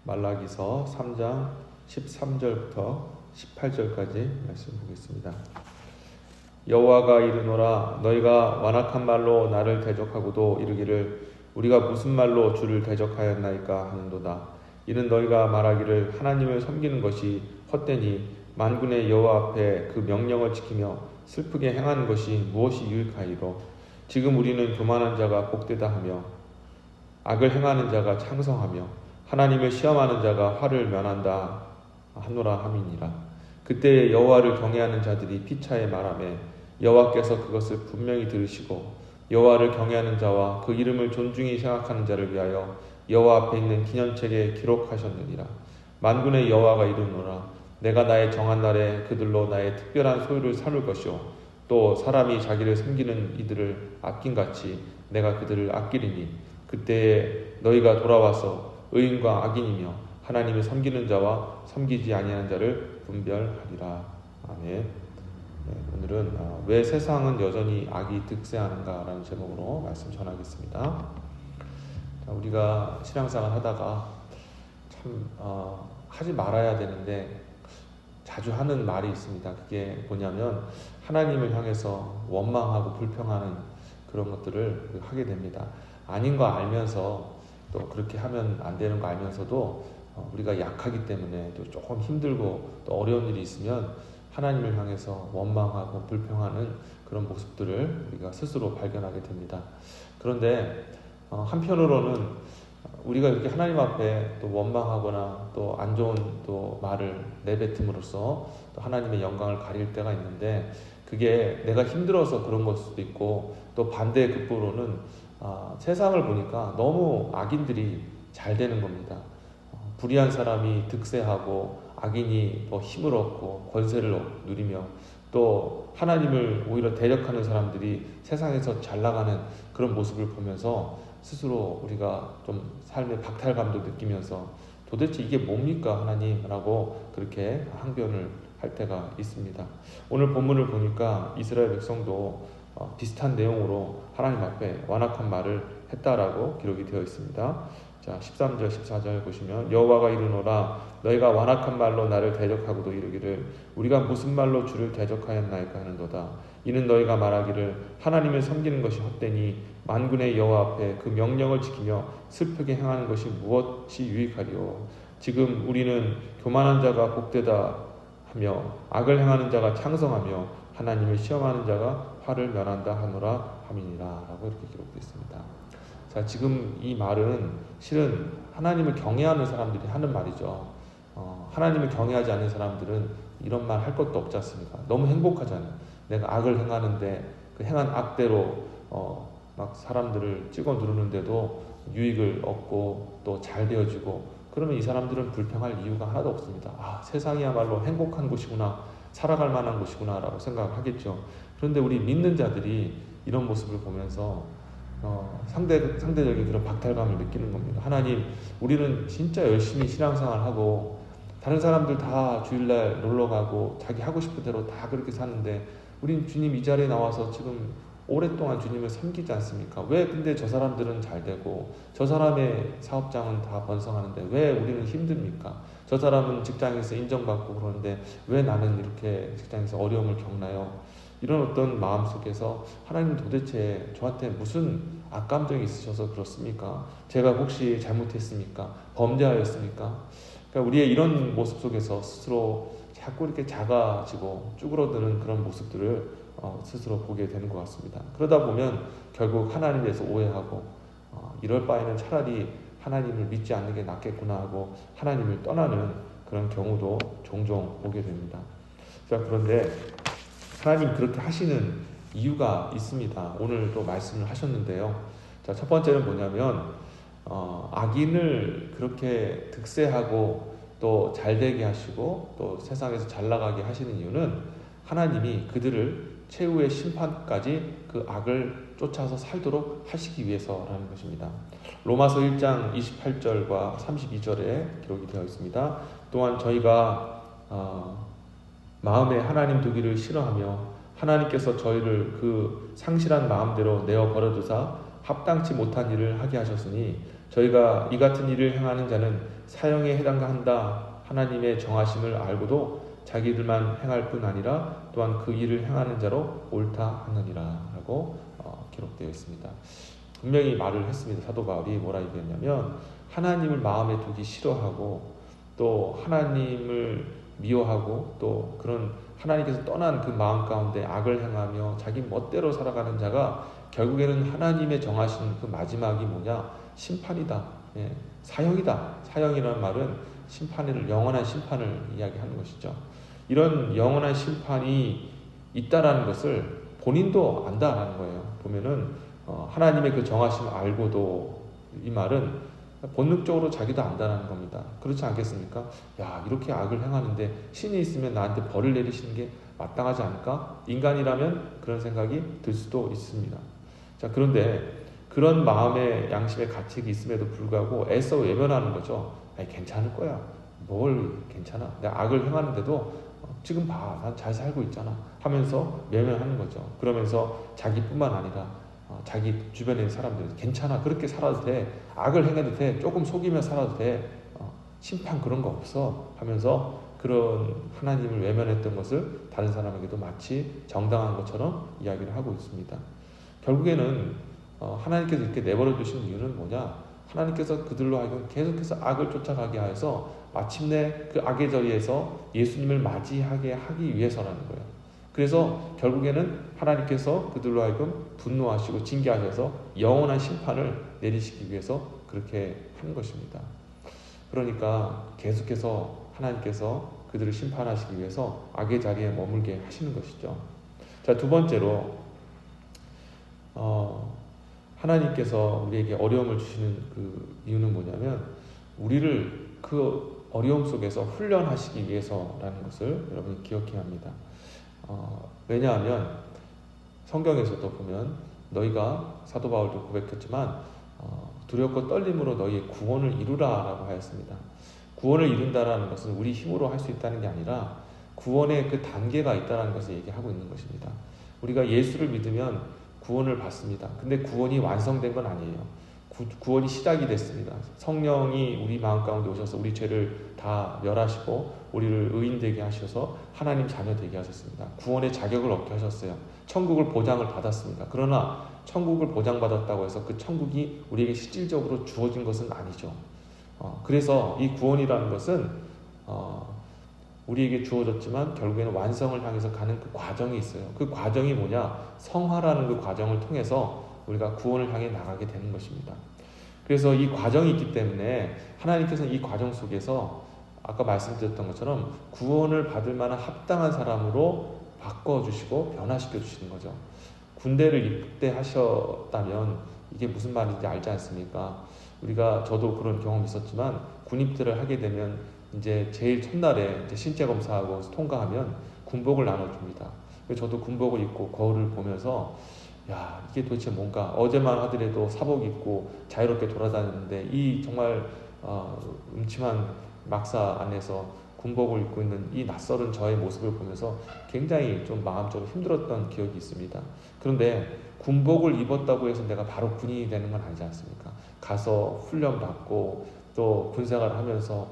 말라기서 3장 13절부터 18절까지 말씀 보겠습니다. 여호와가 이르노라 너희가 완악한 말로 나를 대적하고도 이르기를 우리가 무슨 말로 주를 대적하였나이까 하는도다. 이는 너희가 말하기를 하나님을 섬기는 것이 헛되니 만군의 여호와 앞에 그 명령을 지키며 슬프게 행하는 것이 무엇이 유익하리로. 지금 우리는 교만한 자가 복되다 하며 악을 행하는 자가 창성하며 하나님을 시험하는 자가 화를 면한다 하노라 함이니라. 그때 여호와를 경외하는 자들이 피차에 말하매 여호와께서 그것을 분명히 들으시고 여호와를 경외하는 자와 그 이름을 존중히 생각하는 자를 위하여 여호와 앞에 있는 기념책에 기록하셨느니라. 만군의 여호와가 이르노라 내가 나의 정한 날에 그들로 나의 특별한 소유를 삼을 것이요 또 사람이 자기를 섬기는 이들을 아낀같이 내가 그들을 아끼리니 그때에 너희가 돌아와서 의인과 악인이며 하나님을 섬기는 자와 섬기지 아니하는 자를 분별하리라. 아멘. 오늘은 왜 세상은 여전히 악이 득세하는가 라는 제목으로 말씀 전하겠습니다. 우리가 신앙생활 하다가 참 하지 말아야 되는데 자주 하는 말이 있습니다. 그게 뭐냐면 하나님을 향해서 원망하고 불평하는 그런 것들을 하게 됩니다. 아닌 거 알면서 또 그렇게 하면 안 되는 거 알면서도 우리가 약하기 때문에 또 조금 힘들고 또 어려운 일이 있으면 하나님을 향해서 원망하고 불평하는 그런 모습들을 우리가 스스로 발견하게 됩니다. 그런데 한편으로는 우리가 이렇게 하나님 앞에 또 원망하거나 또 안 좋은 또 말을 내뱉음으로써 또 하나님의 영광을 가릴 때가 있는데 그게 내가 힘들어서 그런 걸 수도 있고 또 반대의 극부로는 세상을 보니까 너무 악인들이 잘 되는 겁니다. 불의한 사람이 득세하고 악인이 더 힘을 얻고 권세를 누리며 또 하나님을 오히려 대적하는 사람들이 세상에서 잘 나가는 그런 모습을 보면서 스스로 우리가 좀 삶의 박탈감도 느끼면서 도대체 이게 뭡니까 하나님? 라고 그렇게 항변을 할 때가 있습니다. 오늘 본문을 보니까 이스라엘 백성도 비슷한 내용으로 하나님 앞에 완악한 말을 했다라고 기록이 되어 있습니다. 자, 13절 14절 보시면 여호와가 이르노라 너희가 완악한 말로 나를 대적하고도 이르기를 우리가 무슨 말로 주를 대적하였나이까 하는도다. 이는 너희가 말하기를 하나님을 섬기는 것이 헛되니 만군의 여호와 앞에 그 명령을 지키며 슬프게 행하는 것이 무엇이 유익하리요. 지금 우리는 교만한 자가 복되다 하며 악을 행하는 자가 창성하며 하나님을 시험하는 자가 화를 면한다 하노라 함이니라 라고 이렇게 기록되어 있습니다. 자, 지금 이 말은 실은 하나님을 경외하는 사람들이 하는 말이죠. 하나님을 경외하지 않는 사람들은 이런 말 할 것도 없지 않습니까? 너무 행복하잖아요. 내가 악을 행하는데 그 행한 악대로 막 사람들을 찍어 누르는데도 유익을 얻고 또 잘 되어지고 그러면 이 사람들은 불평할 이유가 하나도 없습니다. 세상이야말로 행복한 곳이구나, 살아갈 만한 곳이구나 라고 생각을 하겠죠. 그런데 우리 믿는 자들이 이런 모습을 보면서 상대적인 그런 박탈감을 느끼는 겁니다. 하나님, 우리는 진짜 열심히 신앙생활하고 다른 사람들 다 주일날 놀러가고 자기 하고 싶은 대로 다 그렇게 사는데 우린 주님 이 자리에 나와서 지금 오랫동안 주님을 섬기지 않습니까? 왜 근데 저 사람들은 잘 되고 저 사람의 사업장은 다 번성하는데 왜 우리는 힘듭니까? 저 사람은 직장에서 인정받고 그러는데 왜 나는 이렇게 직장에서 어려움을 겪나요? 이런 어떤 마음 속에서 하나님 도대체 저한테 무슨 악감정이 있으셔서 그렇습니까? 제가 혹시 잘못했습니까? 범죄하였습니까? 그러니까 우리의 이런 모습 속에서 스스로 자꾸 이렇게 작아지고 쭈그러드는 그런 모습들을 스스로 보게 되는 것 같습니다. 그러다 보면 결국 하나님에 대해서 오해하고 이럴 바에는 차라리 하나님을 믿지 않는 게 낫겠구나 하고 하나님을 떠나는 그런 경우도 종종 보게 됩니다. 자, 그런데 하나님 그렇게 하시는 이유가 있습니다. 오늘 또 말씀을 하셨는데요. 자, 첫 번째는 뭐냐면 악인을 그렇게 득세하고 또 잘되게 하시고 또 세상에서 잘 나가게 하시는 이유는 하나님이 그들을 최후의 심판까지 그 악을 쫓아서 살도록 하시기 위해서라는 것입니다. 로마서 1장 28절과 32절에 기록이 되어 있습니다. 또한 저희가 마음에 하나님 두기를 싫어하며 하나님께서 저희를 그 상실한 마음대로 내어 버려두사 합당치 못한 일을 하게 하셨으니 저희가 이 같은 일을 행하는 자는 사형에 해당한다 하나님의 정하심을 알고도 자기들만 행할 뿐 아니라 또한 그 일을 행하는 자로 옳다 하느니라 라고 기록되어 있습니다. 분명히 말을 했습니다. 사도 바울이 뭐라 얘기했냐면 하나님을 마음에 두기 싫어하고 또 하나님을 미워하고 또 그런 하나님께서 떠난 그 마음 가운데 악을 행하며 자기 멋대로 살아가는 자가 결국에는 하나님의 정하신 그 마지막이 뭐냐? 심판이다. 예, 사형이다. 사형이라는 말은 심판을, 영원한 심판을 이야기하는 것이죠. 이런 영원한 심판이 있다라는 것을 본인도 안다라는 거예요. 보면은 하나님의 그 정하심을 알고도 이 말은 본능적으로 자기도 안다는 겁니다. 그렇지 않겠습니까? 야, 이렇게 악을 행하는데 신이 있으면 나한테 벌을 내리시는 게 마땅하지 않을까? 인간이라면 그런 생각이 들 수도 있습니다. 자, 그런데 그런 마음의 양심의 가책이 있음에도 불구하고 애써 외면하는 거죠. 아니, 괜찮을 거야. 뭘 괜찮아? 내가 악을 행하는데도 지금 봐, 난 잘 살고 있잖아 하면서 외면하는 거죠. 그러면서 자기뿐만 아니라 자기 주변에 있는 사람들은 괜찮아, 그렇게 살아도 돼, 악을 행해도 돼, 조금 속이며 살아도 돼, 심판 그런 거 없어 하면서 그런 하나님을 외면했던 것을 다른 사람에게도 마치 정당한 것처럼 이야기를 하고 있습니다. 결국에는 하나님께서 이렇게 내버려 두신 이유는 뭐냐? 하나님께서 그들로 하여금 계속해서 악을 쫓아가게 하여서 마침내 그 악의 자리에서 예수님을 맞이하게 하기 위해서라는 거예요. 그래서 결국에는 하나님께서 그들로 하여금 분노하시고 징계하셔서 영원한 심판을 내리시기 위해서 그렇게 하는 것입니다. 그러니까 계속해서 하나님께서 그들을 심판하시기 위해서 악의 자리에 머물게 하시는 것이죠. 자, 두 번째로 하나님께서 우리에게 어려움을 주시는 그 이유는 뭐냐면 우리를 그 어려움 속에서 훈련하시기 위해서라는 것을 여러분이 기억해야 합니다. 왜냐하면 성경에서도 보면 너희가, 사도 바울도 고백했지만 두렵고 떨림으로 너희의 구원을 이루라라고 하였습니다. 구원을 이룬다라는 것은 우리 힘으로 할 수 있다는 게 아니라 구원의 그 단계가 있다는 것을 얘기하고 있는 것입니다. 우리가 예수를 믿으면 구원을 받습니다. 근데 구원이 완성된 건 아니에요. 구원이 시작이 됐습니다. 성령이 우리 마음 가운데 오셔서 우리 죄를 다 멸하시고 우리를 의인되게 하셔서 하나님 자녀 되게 하셨습니다. 구원의 자격을 얻게 하셨어요. 천국을 보장을 받았습니다. 그러나 천국을 보장받았다고 해서 그 천국이 우리에게 실질적으로 주어진 것은 아니죠. 그래서 이 구원이라는 것은 우리에게 주어졌지만 결국에는 완성을 향해서 가는 그 과정이 있어요. 그 과정이 뭐냐? 성화라는 그 과정을 통해서 우리가 구원을 향해 나가게 되는 것입니다. 그래서 이 과정이 있기 때문에 하나님께서는 이 과정 속에서 아까 말씀드렸던 것처럼 구원을 받을 만한 합당한 사람으로 바꿔주시고 변화시켜주시는 거죠. 군대를 입대하셨다면 이게 무슨 말인지 알지 않습니까? 저도 그런 경험이 있었지만 군 입대를 하게 되면 이제 제일 첫날에 이제 신체 검사하고 통과하면 군복을 나눠줍니다. 그래서 저도 군복을 입고 거울을 보면서 야, 이게 도대체 뭔가, 어제만 하더라도 사복 입고 자유롭게 돌아다녔는데 이 정말 음침한 막사 안에서 군복을 입고 있는 이 낯설은 저의 모습을 보면서 굉장히 좀 마음적으로 힘들었던 기억이 있습니다. 그런데 군복을 입었다고 해서 내가 바로 군인이 되는 건 아니지 않습니까? 가서 훈련받고 또 군생활을 하면서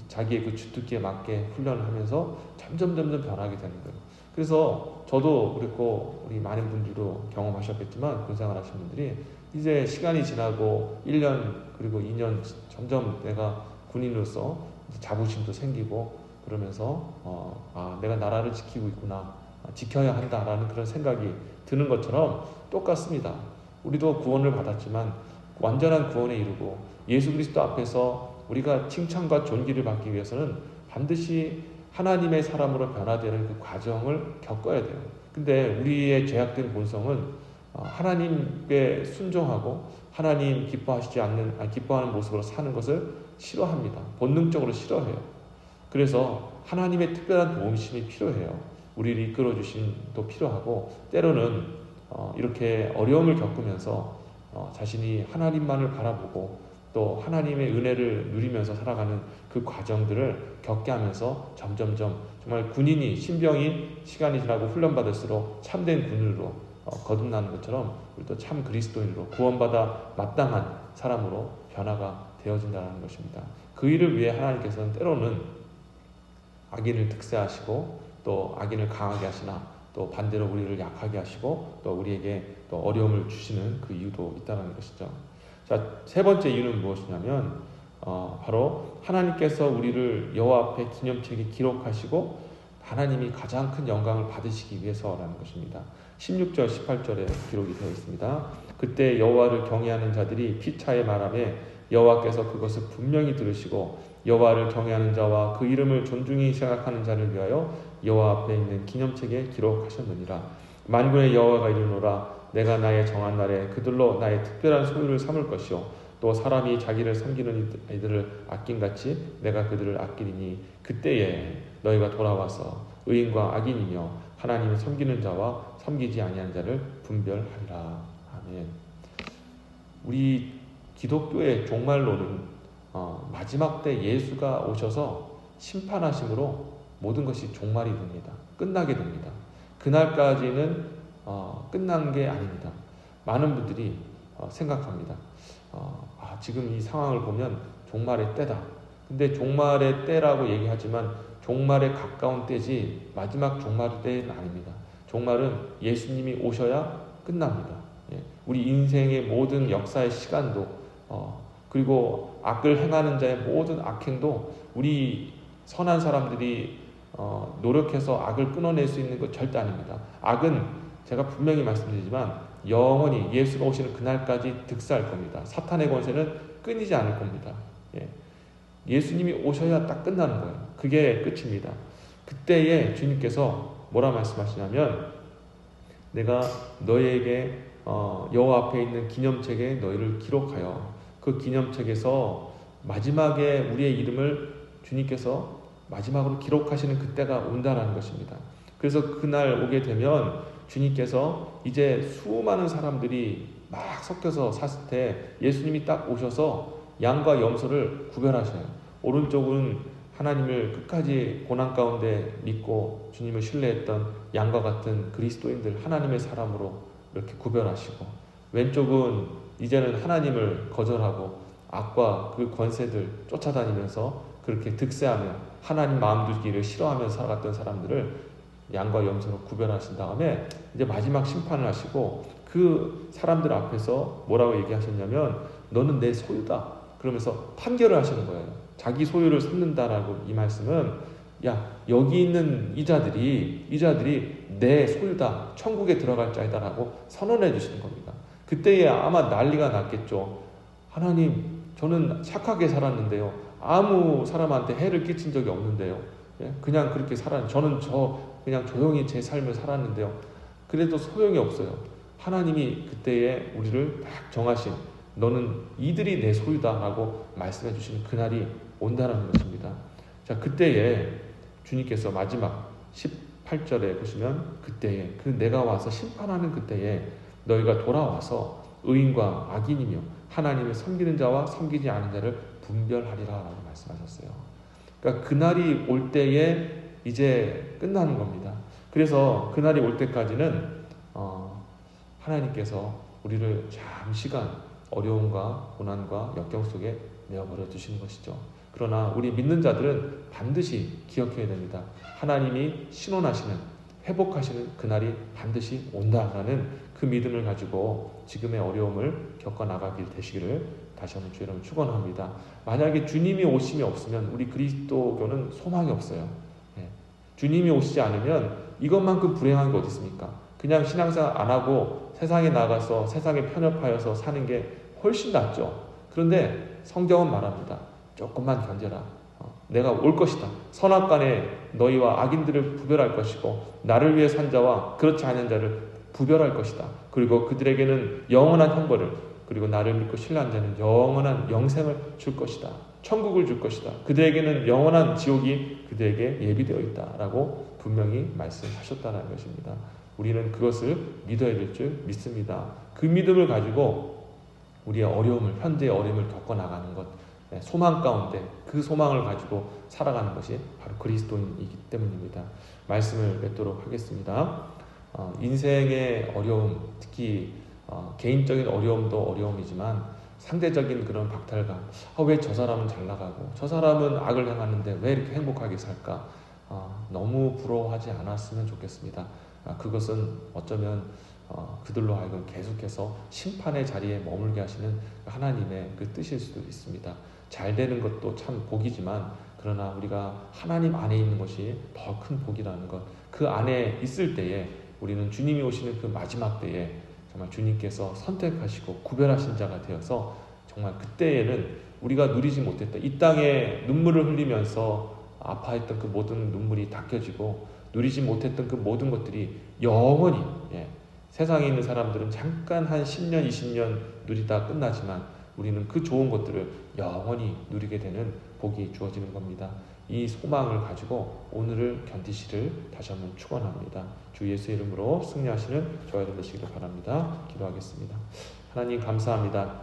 자기의 그 주특기에 맞게 훈련을 하면서 점점 변하게 되는 거예요. 그래서 저도 그랬고 우리 많은 분들도 경험하셨겠지만 군생활 하신 분들이 이제 시간이 지나고 1년 그리고 2년 점점 내가 군인으로서 자부심도 생기고 그러면서 내가 나라를 지키고 있구나, 지켜야 한다라는 그런 생각이 드는 것처럼 똑같습니다. 우리도 구원을 받았지만 완전한 구원에 이르고 예수 그리스도 앞에서 우리가 칭찬과 존귀를 받기 위해서는 반드시 하나님의 사람으로 변화되는 그 과정을 겪어야 돼요. 근데 우리의 죄악된 본성은 하나님께 순종하고 하나님 기뻐하는 모습으로 사는 것을 싫어합니다. 본능적으로 싫어해요. 그래서 하나님의 특별한 도움심이 필요해요. 우리를 이끌어 주심도 필요하고 때로는 이렇게 어려움을 겪으면서 자신이 하나님만을 바라보고 또 하나님의 은혜를 누리면서 살아가는 그 과정들을 겪게 하면서 점점점 정말 군인이, 신병이 시간이 지나고 훈련받을수록 참된 군인으로 거듭나는 것처럼 우리도 참 그리스도인으로 구원받아 마땅한 사람으로 변화가 되어진다는 것입니다. 그 일을 위해 하나님께서는 때로는 악인을 득세하시고 또 악인을 강하게 하시나 또 반대로 우리를 약하게 하시고 또 우리에게 또 어려움을 주시는 그 이유도 있다는 것이죠. 자, 세 번째 이유는 무엇이냐면 바로 하나님께서 우리를 여호와 앞에 기념책에 기록하시고 하나님이 가장 큰 영광을 받으시기 위해서라는 것입니다. 16절 18절에 기록이 되어 있습니다. 그때 여호와를 경외하는 자들이 피차에 말하며 여호와께서 그것을 분명히 들으시고 여호와를 경외하는 자와 그 이름을 존중히 생각하는 자를 위하여 여호와 앞에 있는 기념책에 기록하셨느니라. 만군의 여호와가 이르노라. 내가 나의 정한 날에 그들로 나의 특별한 소유를 삼을 것이요 또 사람이 자기를 섬기는 이들을 아낀같이 내가 그들을 아끼리니 그때에 너희가 돌아와서 의인과 악인이며 하나님을 섬기는 자와 섬기지 아니하는 자를 분별하리라. 아멘. 우리 기독교의 종말론은 마지막 때 예수가 오셔서 심판하심으로 모든 것이 종말이 됩니다. 끝나게 됩니다. 그날까지는 끝난 게 아닙니다. 많은 분들이 생각합니다. 지금 이 상황을 보면 종말의 때다. 근데 종말의 때라고 얘기하지만 종말에 가까운 때지 마지막 종말의 때는 아닙니다. 종말은 예수님이 오셔야 끝납니다. 우리 인생의 모든 역사의 시간도 그리고 악을 행하는 자의 모든 악행도 우리 선한 사람들이 노력해서 악을 끊어낼 수 있는 것 절대 아닙니다. 악은 제가 분명히 말씀드리지만 영원히 예수가 오시는 그날까지 득세할 겁니다. 사탄의 권세는 끊이지 않을 겁니다. 예수님이 오셔야 딱 끝나는 거예요. 그게 끝입니다. 그때에 주님께서 뭐라 말씀하시냐면 내가 너희에게 여호와 앞에 있는 기념책에 너희를 기록하여 그 기념책에서 마지막에 우리의 이름을 주님께서 마지막으로 기록하시는 그때가 온다라는 것입니다. 그래서 그날 오게 되면 주님께서 이제 수많은 사람들이 막 섞여서 샀을 때 예수님이 딱 오셔서 양과 염소를 구별하셔요. 오른쪽은 하나님을 끝까지 고난 가운데 믿고 주님을 신뢰했던 양과 같은 그리스도인들, 하나님의 사람으로 이렇게 구별하시고, 왼쪽은 이제는 하나님을 거절하고 악과 그 권세들 쫓아다니면서 그렇게 득세하며 하나님 마음 두기를 싫어하며 살아갔던 사람들을 양과 염소로 구별하신 다음에 이제 마지막 심판을 하시고 그 사람들 앞에서 뭐라고 얘기하셨냐면 너는 내 소유다 그러면서 판결을 하시는 거예요. 자기 소유를 삼는다라고. 이 말씀은 여기 있는 이 자들이 내 소유다, 천국에 들어갈 자이다라고 선언해 주시는 겁니다. 그때에 아마 난리가 났겠죠. 하나님, 저는 착하게 살았는데요, 아무 사람한테 해를 끼친 적이 없는데요, 그냥 그렇게 저는 그냥 조용히 제 삶을 살았는데요, 그래도 소용이 없어요. 하나님이 그때에 우리를 딱 정하신, 너는 이들이 내 소유다라고 말씀해 주시는 그날이 온다는 것입니다. 자, 그때에 주님께서 마지막 18절에 보시면 그때에 내가 와서 심판하는 그때에 너희가 돌아와서 의인과 악인이며 하나님을 섬기는 자와 섬기지 않은 자를 분별하리라 라고 말씀하셨어요. 그러니까 그날이 올 때에 이제 끝나는 겁니다. 그래서 그날이 올 때까지는 하나님께서 우리를 잠시간 어려움과 고난과 역경 속에 내어버려 두시는 것이죠. 그러나 우리 믿는 자들은 반드시 기억해야 됩니다. 하나님이 신원하시는, 회복하시는 그날이 반드시 온다라는 그 믿음을 가지고 지금의 어려움을 겪어나가길 되시기를 다시 한번 주의 이름으로 축원합니다. 만약에 주님이 오심이 없으면 우리 그리스도교는 소망이 없어요. 주님이 오시지 않으면 이것만큼 불행한 게 어디 있습니까? 그냥 신앙생활 안 하고 세상에 나가서 세상에 편협하여서 사는 게 훨씬 낫죠. 그런데 성경은 말합니다. 조금만 견뎌라. 내가 올 것이다. 선악간에 너희와 악인들을 구별할 것이고 나를 위해 산 자와 그렇지 않은 자를 구별할 것이다. 그리고 그들에게는 영원한 형벌을, 그리고 나를 믿고 신뢰한 자는 영원한 영생을 줄 것이다. 천국을 줄 것이다. 그들에게는 영원한 지옥이 그들에게 예비되어 있다라고 분명히 말씀하셨다는 것입니다. 우리는 그것을 믿어야 될 줄 믿습니다. 그 믿음을 가지고 우리의 어려움을, 현재의 어려움을 겪어나가는 것, 소망 가운데 그 소망을 가지고 살아가는 것이 바로 그리스도인이기 때문입니다. 말씀을 맺도록 하겠습니다. 인생의 어려움, 특히 개인적인 어려움도 어려움이지만 상대적인 그런 박탈감, 왜 저 사람은 잘 나가고 저 사람은 악을 행하는데 왜 이렇게 행복하게 살까? 너무 부러워하지 않았으면 좋겠습니다. 그것은 어쩌면 그들로 하여금 계속해서 심판의 자리에 머물게 하시는 하나님의 그 뜻일 수도 있습니다. 잘 되는 것도 참 복이지만 그러나 우리가 하나님 안에 있는 것이 더 큰 복이라는 것, 그 안에 있을 때에 우리는 주님이 오시는 그 마지막 때에 정말 주님께서 선택하시고 구별하신 자가 되어서 정말 그때에는 우리가 누리지 못했던 이 땅에 눈물을 흘리면서 아파했던 그 모든 눈물이 닦여지고 누리지 못했던 그 모든 것들이 영원히, 세상에 있는 사람들은 잠깐 한 10년, 20년 누리다 끝나지만 우리는 그 좋은 것들을 영원히 누리게 되는 복이 주어지는 겁니다. 이 소망을 가지고 오늘을 견디시를 다시 한번 축원합니다. 주 예수의 이름으로 승리하시는 저희들 되시기를 바랍니다. 기도하겠습니다. 하나님 감사합니다.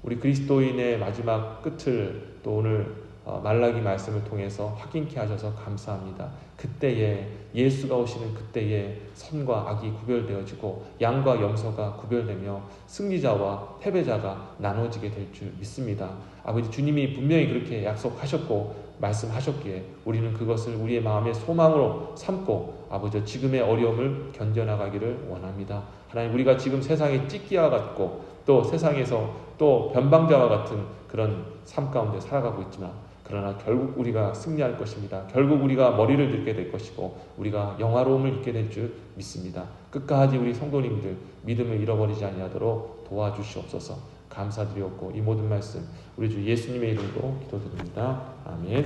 우리 그리스도인의 마지막 끝을 또 오늘 말라기 말씀을 통해서 확인케 하셔서 감사합니다. 그때에 예수가 오시는 그때에 선과 악이 구별되어지고 양과 염소가 구별되며 승리자와 패배자가 나눠지게 될 줄 믿습니다. 아버지 주님이 분명히 그렇게 약속하셨고 말씀하셨기에 우리는 그것을 우리의 마음의 소망으로 삼고 아버지 지금의 어려움을 견뎌나가기를 원합니다. 하나님 우리가 지금 세상의 찢기와 같고 또 세상에서 또 변방자와 같은 그런 삶 가운데 살아가고 있지만 그러나 결국 우리가 승리할 것입니다. 결국 우리가 머리를 들게 될 것이고 우리가 영화로움을 입게 될 줄 믿습니다. 끝까지 우리 성도님들 믿음을 잃어버리지 아니하도록 도와주시옵소서. 감사드리옵고 이 모든 말씀 우리 주 예수님의 이름으로 기도드립니다. 아멘.